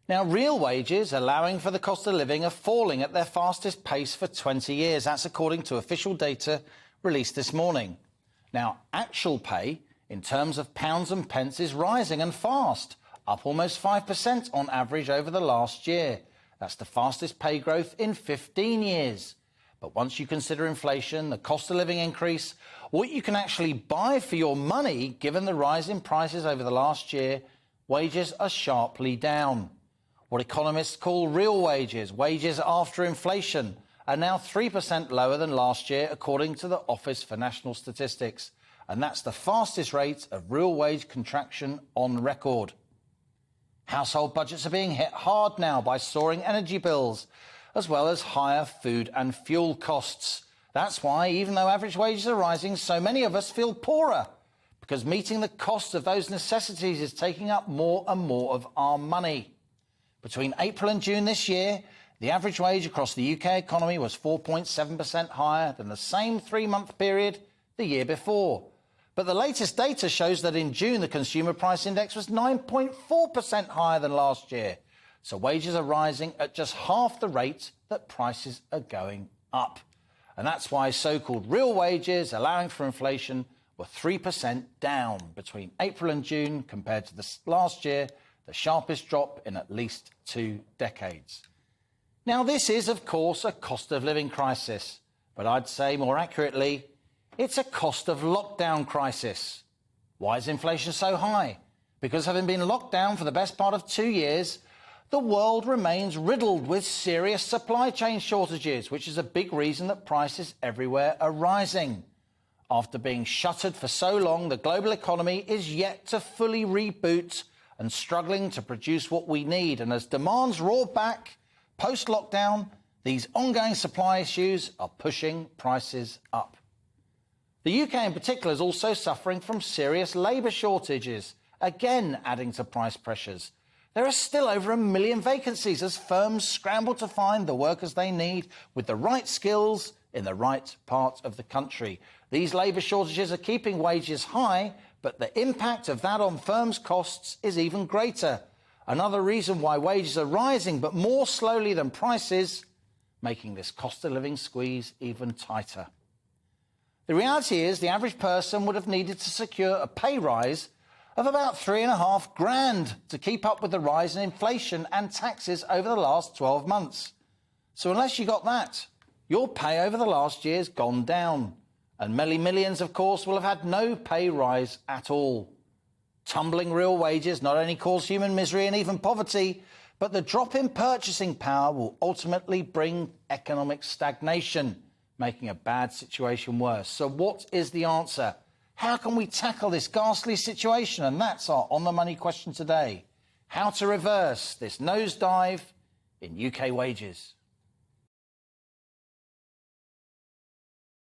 Now, real wages allowing for the cost of living are falling at their fastest pace for 20 years. That's according to official data released this morning. Now, actual pay in terms of pounds and pence is rising and fast, up almost 5% on average over the last year. That's the fastest pay growth in 15 years. But once you consider inflation, the cost of living increase, what you can actually buy for your money, given the rise in prices over the last year, wages are sharply down. What economists call real wages, wages after inflation, are now 3% lower than last year, according to the Office for National Statistics. And that's the fastest rate of real wage contraction on record. Household budgets are being hit hard now by soaring energy bills, as well as higher food and fuel costs. That's why, even though average wages are rising, so many of us feel poorer, because meeting the cost of those necessities is taking up more and more of our money. Between April and June this year, the average wage across the UK economy was 4.7% higher than the same three-month period the year before. But the latest data shows that in June, the Consumer Price Index was 9.4% higher than last year. So wages are rising at just half the rate that prices are going up. And that's why so-called real wages, allowing for inflation, were 3% down between April and June compared to the last year, the sharpest drop in at least 2 decades. Now, this is, of course, a cost of living crisis, but I'd say more accurately, it's a cost of lockdown crisis. Why is inflation so high? Because having been locked down for the best part of 2 years, the world remains riddled with serious supply chain shortages, which is a big reason that prices everywhere are rising. After being shuttered for so long, the global economy is yet to fully reboot and struggling to produce what we need. And as demands roar back post-lockdown, these ongoing supply issues are pushing prices up. The UK in particular is also suffering from serious labour shortages, again adding to price pressures. There are still over 1 million vacancies as firms scramble to find the workers they need with the right skills in the right part of the country. These labour shortages are keeping wages high, but the impact of that on firms' costs is even greater. Another reason why wages are rising, but more slowly than prices, making this cost of living squeeze even tighter. The reality is the average person would have needed to secure a pay rise of about $3,500 to keep up with the rise in inflation and taxes over the last 12 months. So unless you got that, your pay over the last year's gone down. And many millions, of course, will have had no pay rise at all. Tumbling real wages not only cause human misery and even poverty, but the drop in purchasing power will ultimately bring economic stagnation, making a bad situation worse. So what is the answer? How can we tackle this ghastly situation? And that's our On the Money question today. How to reverse this nosedive in UK wages.